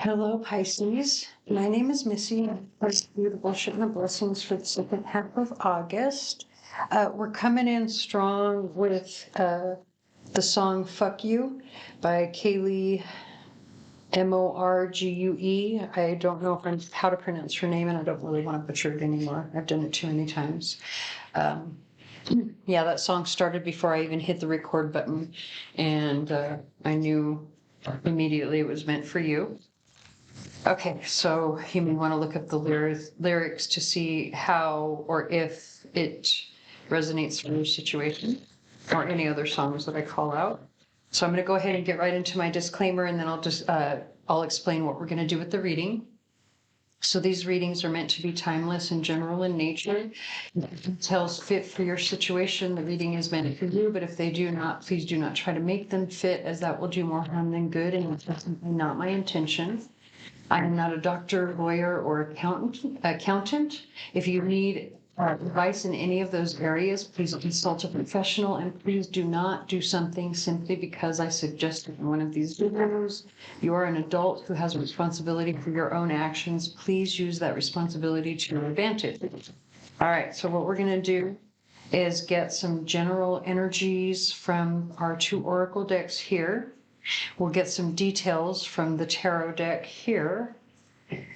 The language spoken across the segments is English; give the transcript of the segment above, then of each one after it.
Hello, Pisces. My name is Missy. I do the bullshit and the blessings for the second half of August. We're coming in strong with the song Fuck You by Kaylee Morgue. I don't know how to pronounce her name, and I don't really want to butcher it anymore. I've done it too many times. Yeah, that song started before I even hit the record button, and I knew immediately it was meant for you. Okay, so you may want to look up the lyrics to see how or if it resonates for your situation or any other songs that I call out. So I'm going to go ahead and get right into my disclaimer, and then I'll explain what we're going to do with the reading. So these readings are meant to be timeless and general in nature. If details fit for your situation, the reading is meant for you, but if they do not, please do not try to make them fit, as that will do more harm than good, and it's definitely not my intention. I am not a doctor, lawyer, or accountant. If you need advice in any of those areas, please consult a professional, and please do not do something simply because I suggested in one of these videos. You are an adult who has a responsibility for your own actions. Please use that responsibility to your advantage. All right, so what we're going to do is get some general energies from our two oracle decks here. We'll get some details from the tarot deck here,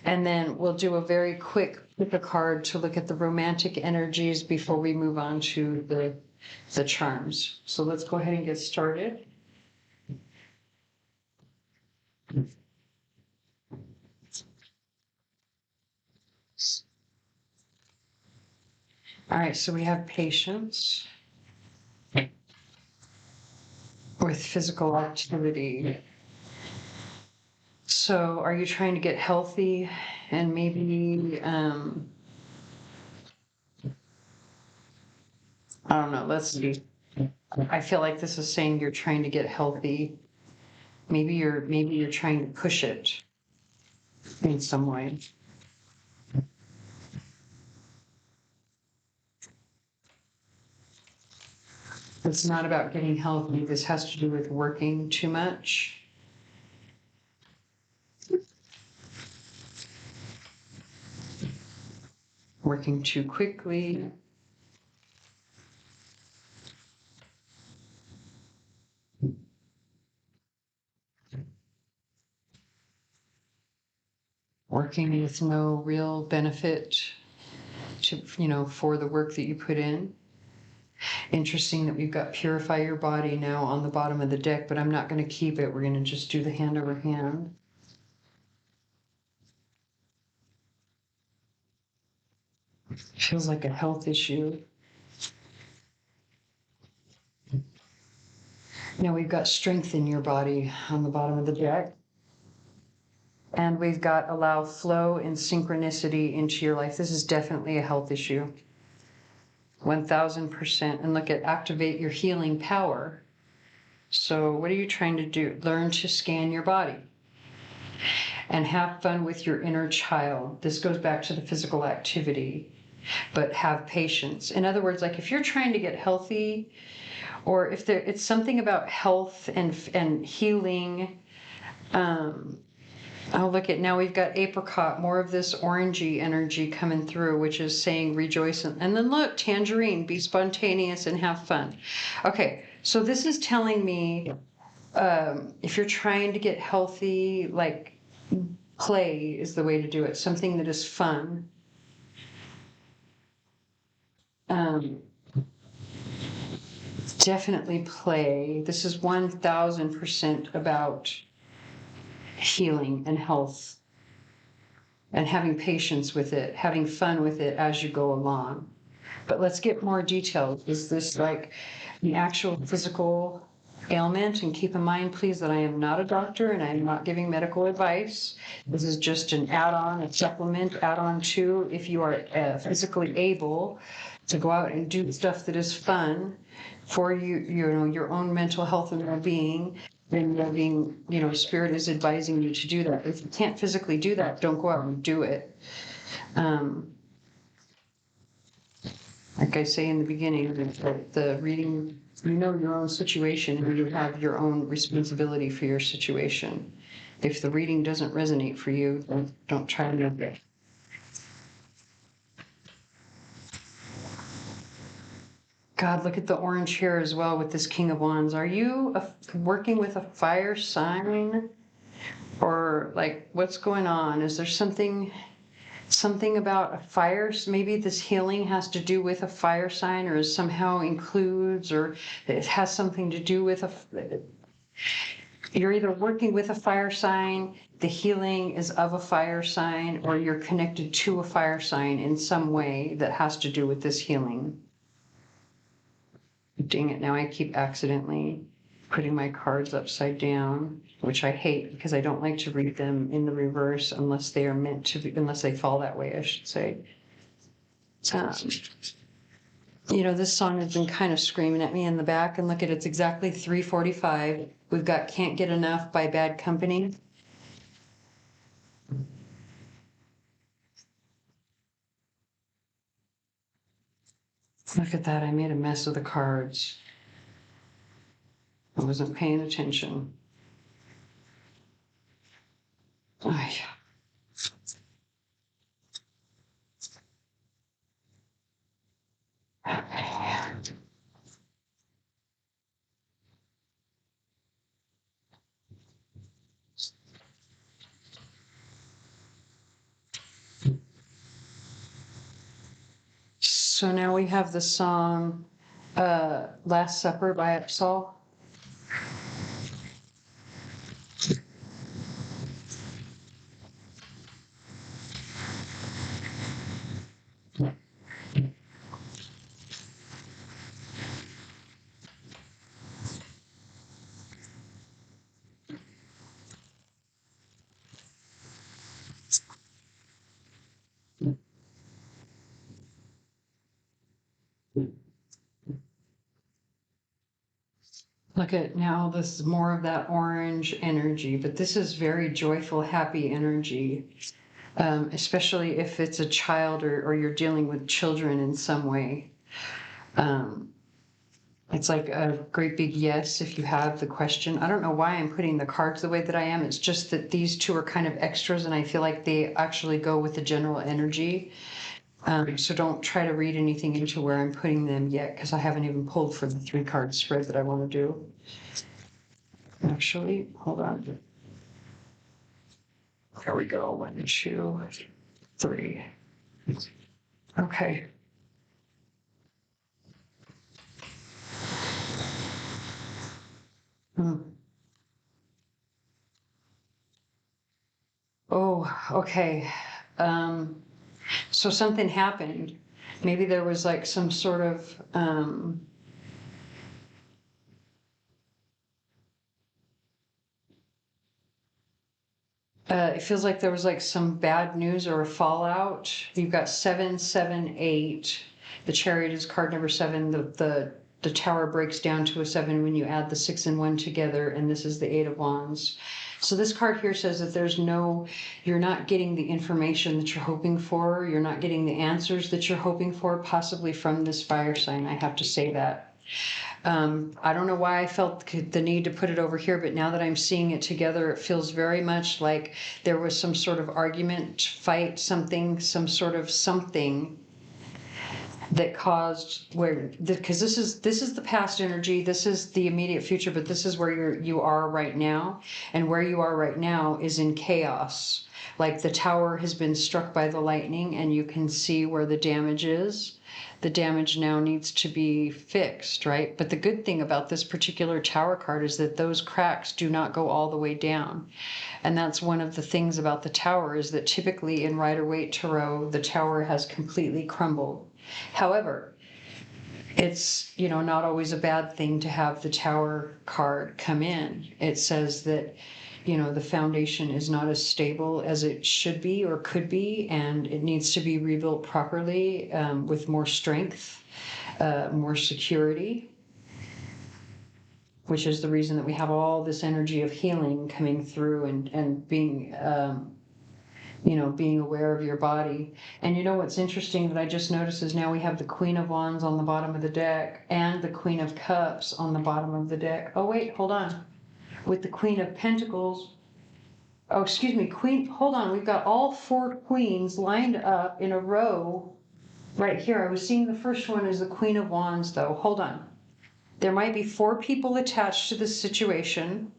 and then we'll do a very quick pick a card to look at the romantic energies before we move on to the charms. So let's go ahead and get started. All right, so we have patience with physical activity. So are you trying to get healthy and maybe, I don't know, let's see. I feel like this is saying you're trying to get healthy. Maybe you're trying to push it in some way. It's not about getting healthy. This has to do with working too much. Working too quickly. Working with no real benefit to, for the work that you put in. Interesting that we've got Purify Your Body now on the bottom of the deck, but I'm not going to keep it. We're going to just do the hand over hand. Feels like a health issue. Now we've got Strengthen Your Body on the bottom of the deck. And we've got Allow Flow and Synchronicity into your life. This is definitely a health issue. 1000%. And look at Activate Your Healing Power. So what are you trying to do? Learn to scan your body and have fun with your inner child. This goes back to the physical activity, but have patience. In other words, like if you're trying to get healthy, or if it's something about health and healing, look at, now we've got Apricot, more of this orangey energy coming through, which is saying rejoice. And then look, Tangerine, be spontaneous and have fun. Okay, so this is telling me if you're trying to get healthy, like play is the way to do it, something that is fun. Definitely play. This is 1000% about healing and health and having patience with it, having fun with it as you go along. But let's get more details. Is this like the actual physical ailment? And keep in mind, please, that I am not a doctor and I am not giving medical advice. This is just an add-on, a supplement add-on to if you are physically able to go out and do stuff that is fun for you, your own mental health and well-being. Then well-being, spirit is advising you to do that. If you can't physically do that, don't go out and do it. Like I say in the beginning, the reading, your own situation, and you have your own responsibility for your situation. If the reading doesn't resonate for you, then don't try to make it. God, look at the orange here as well with this King of Wands. Are you working with a fire sign? Or like, what's going on? Is there something about a fire? Maybe this healing has to do with a fire sign, or somehow includes, or it has something to do with you're either working with a fire sign, the healing is of a fire sign, or you're connected to a fire sign in some way that has to do with this healing. Dang it, now I keep accidentally putting my cards upside down, which I hate because I don't like to read them in the reverse unless they are meant to be, unless they fall that way, I should say. You know, this song has been kind of screaming at me in the back, and look at it's exactly 3:45. We've got Can't Get Enough by Bad Company. Look at that, I made a mess of the cards. I wasn't paying attention. Oh, yeah. So now we have the song Last Supper by Upsall. Look at now, this is more of that orange energy, but this is very joyful, happy energy, especially if it's a child or you're dealing with children in some way. It's like a great big yes if you have the question. I don't know why I'm putting the cards the way that I am. It's just that these two are kind of extras, and I feel like they actually go with the general energy. So don't try to read anything into where I'm putting them yet, because I haven't even pulled for the 3-card spread that I want to do. Actually, hold on. There we go. 1, 2, 3. Okay. Oh, okay. So something happened. Maybe there was like some sort of it feels like there was like some bad news or a fallout. You've got 7, 7, 8. The Chariot is card number 7. The Tower breaks down to a 7 when you add the 6 and 1 together, and this is the 8 of Wands. So this card here says that you're not getting the information that you're hoping for. You're not getting the answers that you're hoping for, possibly from this fire sign. I have to say that. I don't know why I felt the need to put it over here, but now that I'm seeing it together, it feels very much like there was some sort of argument, fight, something, some sort of something that caused because this is the past energy, this is the immediate future, but this is where you are right now, and where you are right now is in chaos. Like the tower has been struck by the lightning, and you can see where the damage is. The damage now needs to be fixed, right? But the good thing about this particular tower card is that those cracks do not go all the way down. And that's one of the things about the tower, is that typically in Rider-Waite Tarot, the tower has completely crumbled. However, it's, not always a bad thing to have the Tower card come in. It says that, the foundation is not as stable as it should be or could be, and it needs to be rebuilt properly, with more strength, more security, which is the reason that we have all this energy of healing coming through and being, being aware of your body. And what's interesting that I just noticed is now we have the Queen of Wands on the bottom of the deck and the Queen of Cups on the bottom of the deck. Oh wait, hold on. With the Queen of Pentacles Oh, excuse me, queen, hold on, we've got all 4 queens lined up in a row right here. I was seeing the first one is the Queen of Wands, though. Hold on. There might be 4 people attached to this situation.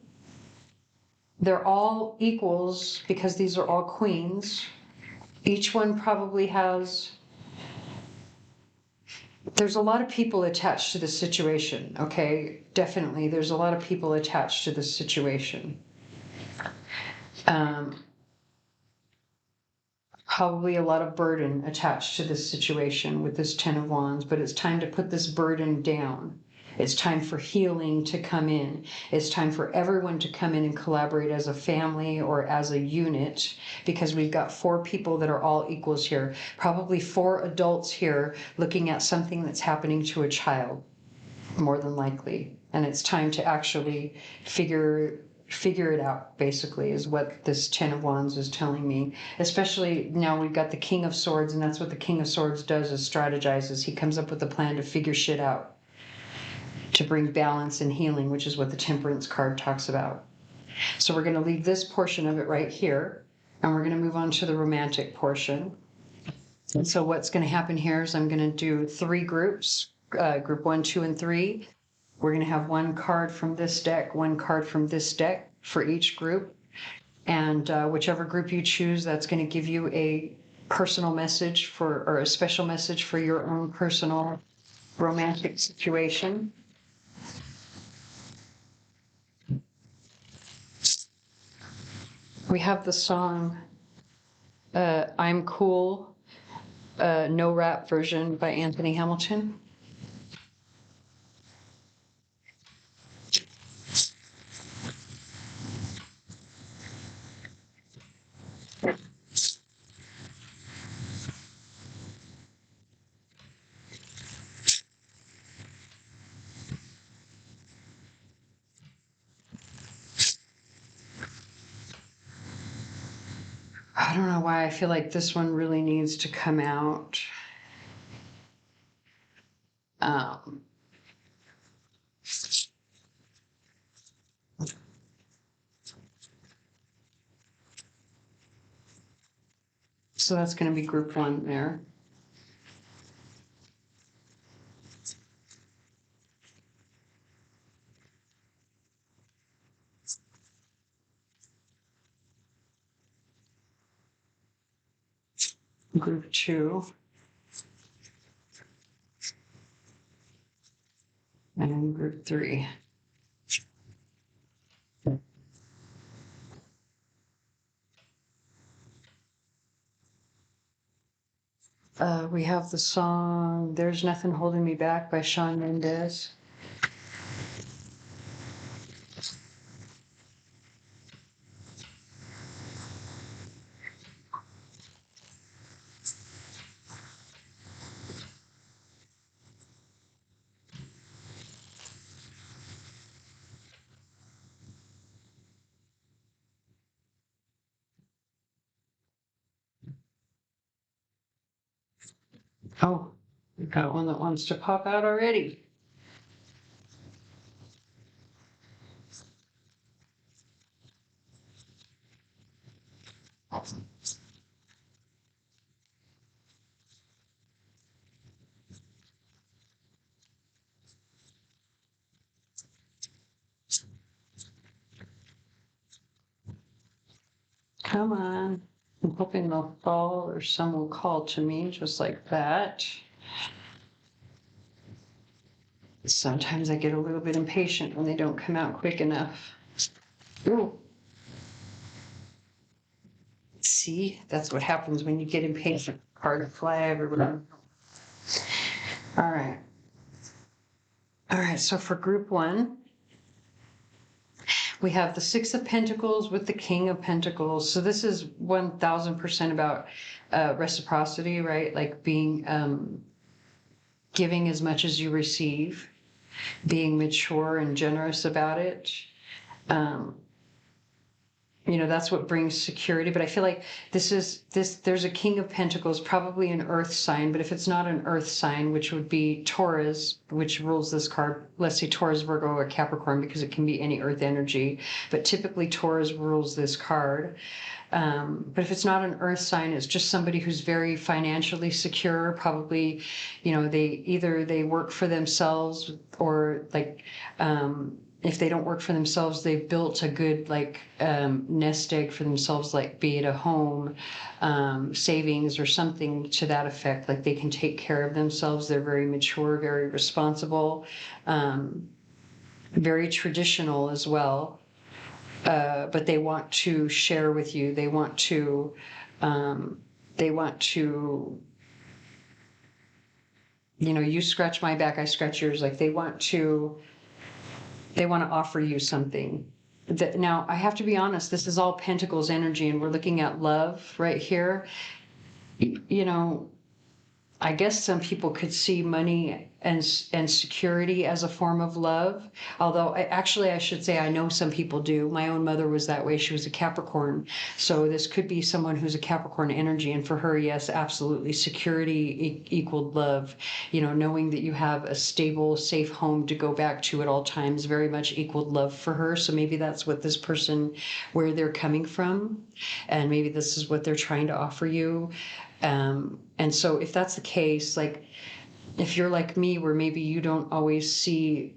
They're all equals because these are all queens. Each one probably has, there's a lot of people attached to this situation, okay? Definitely, there's a lot of people attached to this situation. Probably a lot of burden attached to this situation with this 10 of Wands, but it's time to put this burden down. It's time for healing to come in. It's time for everyone to come in and collaborate as a family or as a unit, because we've got 4 people that are all equals here. Probably 4 adults here looking at something that's happening to a child, more than likely. And it's time to actually figure it out, basically, is what this 10 of Wands is telling me. Especially now we've got the King of Swords, and that's what the King of Swords does, is strategizes. He comes up with a plan to figure shit out, to bring balance and healing, which is what the Temperance card talks about. So we're going to leave this portion of it right here, and we're going to move on to the romantic portion. And so what's going to happen here is I'm going to do 3 groups, group 1, 2, and 3. We're going to have 1 card from this deck, 1 card from this deck for each group. And whichever group you choose, that's going to give you a personal message for, or a special message for your own personal romantic situation. We have the song I'm Cool, no rap version by Anthony Hamilton. I don't know why I feel like this one really needs to come out. So that's going to be group 1 there. Group 2. And group 3. We have the song There's Nothing Holding Me Back by Shawn Mendes. Oh, we've got one that wants to pop out already. Come on. I'm hoping they'll fall or some will call to me just like that. Sometimes I get a little bit impatient when they don't come out quick enough. Ooh. See, that's what happens when you get impatient. Card to fly everywhere. All right. All right, so for group 1, we have the 6 of Pentacles with the King of Pentacles. So this is 1000% about reciprocity, right? Like being, giving as much as you receive, being mature and generous about it. that's what brings security. But I feel like there's a King of Pentacles, probably an earth sign, but if it's not an earth sign, which would be Taurus, which rules this card, let's say Taurus, Virgo, or Capricorn, because it can be any earth energy, but typically Taurus rules this card. But if it's not an earth sign, it's just somebody who's very financially secure, probably, they work for themselves, or like, if they don't work for themselves, they've built a good nest egg for themselves, like be it a home, savings, or something to that effect. Like they can take care of themselves. They're very mature, very responsible, very traditional as well. But they want to share with you. They want to, you scratch my back, I scratch yours. Like they want to offer you something. Now, I have to be honest, this is all Pentacles energy, and we're looking at love right here. I guess some people could see money and security as a form of love. Although I should say I know some people do. My own mother was that way. She was a Capricorn. So this could be someone who's a Capricorn energy. And for her, yes, absolutely. Security equaled love. Knowing that you have a stable, safe home to go back to at all times very much equaled love for her. So maybe that's what this person, where they're coming from. And maybe this is what they're trying to offer you. And so if that's the case, like if you're like me, where maybe you don't always see,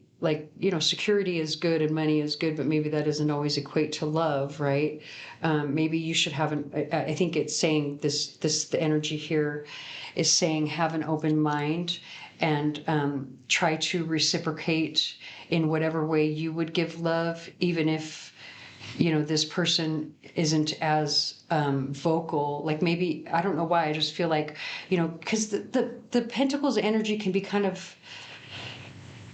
security is good and money is good, but maybe that doesn't always equate to love, right? Maybe you should have I think it's saying the energy here is saying have an open mind, and try to reciprocate in whatever way you would give love, even if this person isn't as vocal. Like maybe, I don't know why, I just feel like, because the Pentacles energy can be kind of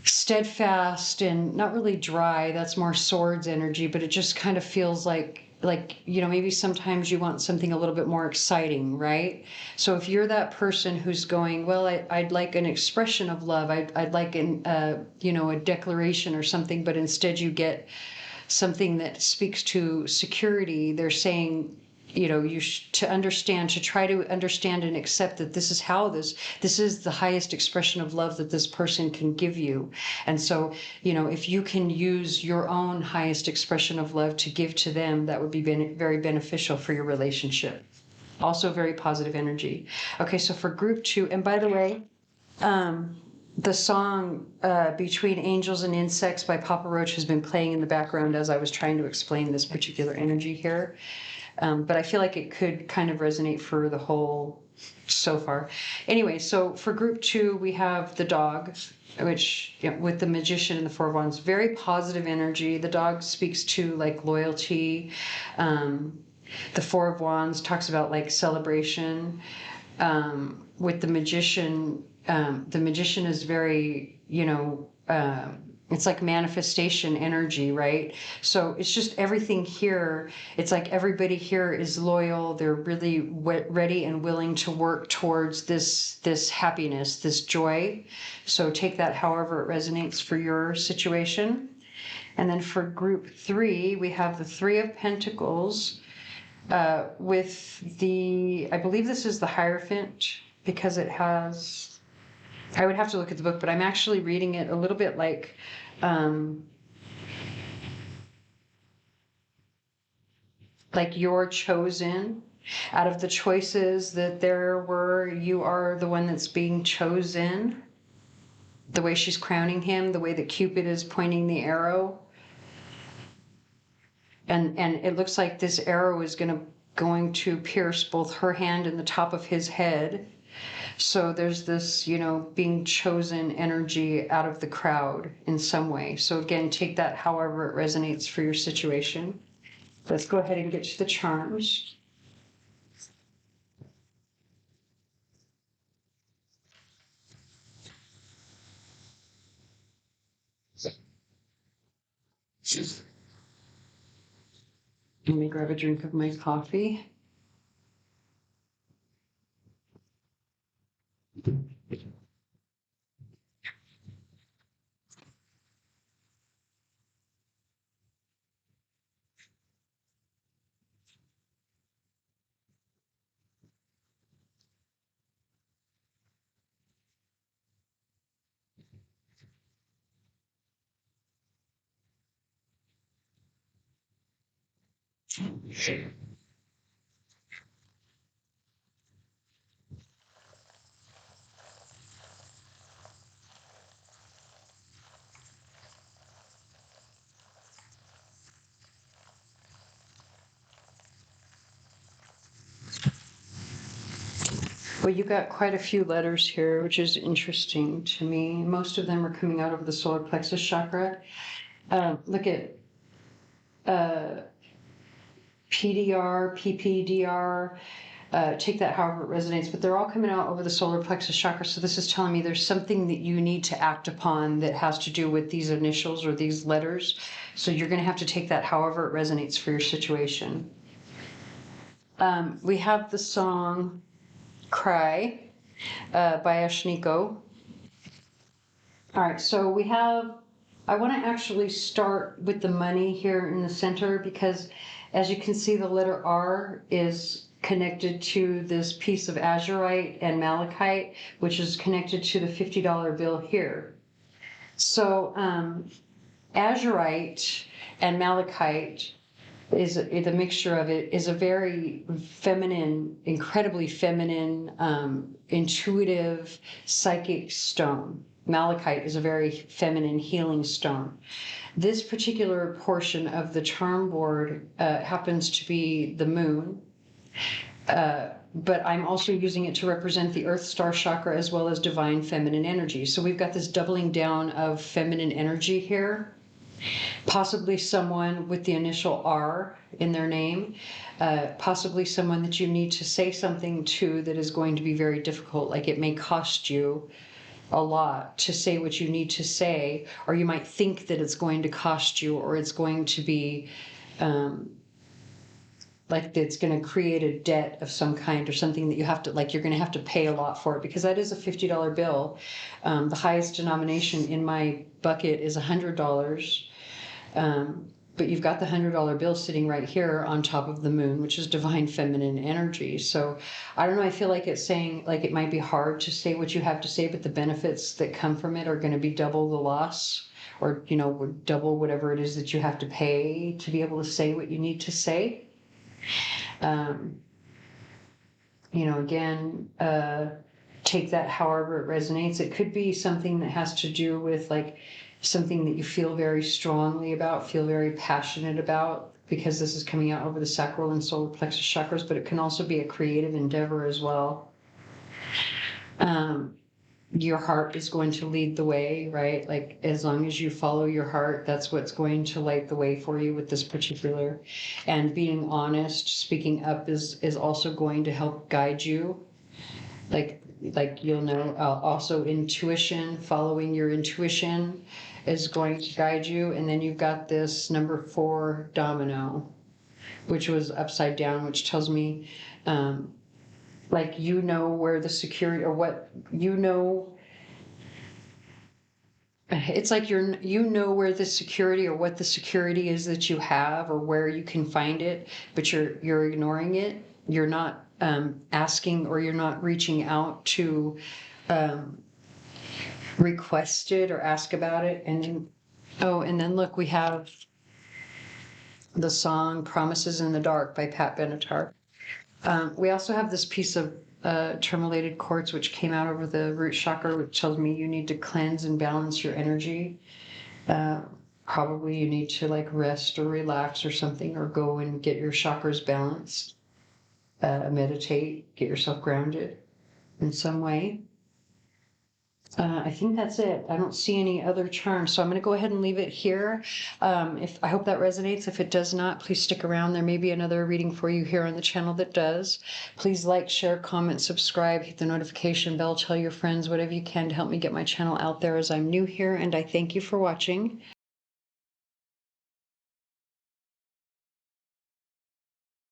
steadfast and not really dry. That's more Swords energy, but it just kind of feels like maybe sometimes you want something a little bit more exciting, right? So if you're that person who's going, well, I'd like an expression of love, I'd like a declaration or something, but instead you get something that speaks to security, they're saying, to try to understand and accept that this is the highest expression of love that this person can give you. And so, if you can use your own highest expression of love to give to them, that would be very beneficial for your relationship. Also very positive energy. Okay, so for group 2, and by the way, the song Between Angels and Insects by Papa Roach has been playing in the background as I was trying to explain this particular energy here. But I feel like it could kind of resonate for the whole so far. Anyway, so for group 2, we have the dog, which with the Magician and the Four of Wands, very positive energy. The dog speaks to loyalty. The Four of Wands talks about celebration. With the Magician is very, it's like manifestation energy, right? So it's just everything here. It's like everybody here is loyal. They're really ready and willing to work towards this happiness, this joy. So take that however it resonates for your situation. And then for group 3, we have the Three of Pentacles with I believe this is the Hierophant, because it has, I would have to look at the book, but I'm actually reading it a little bit like you're chosen. Out of the choices that there were, you are the one that's being chosen. The way she's crowning him, the way that Cupid is pointing the arrow. And it looks like this arrow is going to pierce both her hand and the top of his head. So there's this, being chosen energy out of the crowd in some way. So again, take that however it resonates for your situation. Let's go ahead and get to the charms. Let me grab a drink of my coffee. Well, you got quite a few letters here, which is interesting to me. Most of them are coming out of the solar plexus chakra. Look at PDR, PPDR, take that however it resonates, but they're all coming out over the solar plexus chakra. So this is telling me there's something that you need to act upon that has to do with these initials or these letters. So you're going to have to take that however it resonates for your situation. We have the song Cry by Ashniko. All right, so we have, I want to actually start with the money here in the center because as you can see, the letter R is connected to this piece of azurite and malachite, which is connected to the $50 bill here. So azurite and malachite is the mixture of it is a very feminine, incredibly feminine, intuitive, psychic stone. Malachite is a very feminine healing stone. This particular portion of the charm board happens to be the moon, but I'm also using it to represent the earth star chakra as well as divine feminine energy. So we've got this doubling down of feminine energy here. Possibly someone with the initial R in their name, possibly someone that you need to say something to that is going to be very difficult, like it may cost you a lot to say what you need to say, or you might think that it's going to cost you, or it's going to be like it's going to create a debt of some kind or something that you have to, like you're going to have to pay a lot for it, because that is a $50 bill. The highest denomination in my bucket is $100. But you've got the $100 bill sitting right here on top of the moon, which is divine feminine energy. So I don't know, I feel like it's saying, like it might be hard to say what you have to say, but the benefits that come from it are going to be double the loss, or, you know, double whatever it is that you have to pay to be able to say what you need to say. You know, again, take that however it resonates. It could be something that has to do with like something that you feel very strongly about, feel very passionate about, because this is coming out over the sacral and solar plexus chakras, but it can also be a creative endeavor as well. Your heart is going to lead the way, right? Like as long as you follow your heart, that's what's going to light the way for you with this particular. And being honest, speaking up is also going to help guide you. Like you'll know, also intuition, following your intuition is going to guide you. And then you've got this number 4 domino, which was upside down, which tells me like you know where the security, or what you know, it's like you know where the security, or what the security is that you have, or where you can find it, but you're ignoring it. You're not asking, or you're not reaching out to request it or ask about it. And then, and then look, we have the song Promises in the Dark by Pat Benatar. We also have this piece of tourmalated quartz, which came out over the root chakra, which tells me you need to cleanse and balance your energy. Probably you need to like rest or relax or something, or go and get your chakras balanced. Meditate, get yourself grounded in some way. I think that's it. I don't see any other charms, so I'm going to go ahead and leave it here. I hope that resonates. If it does not, please stick around. There may be another reading for you here on the channel that does. Please like, share, comment, subscribe, hit the notification bell, tell your friends, whatever you can to help me get my channel out there, as I'm new here, and I thank you for watching.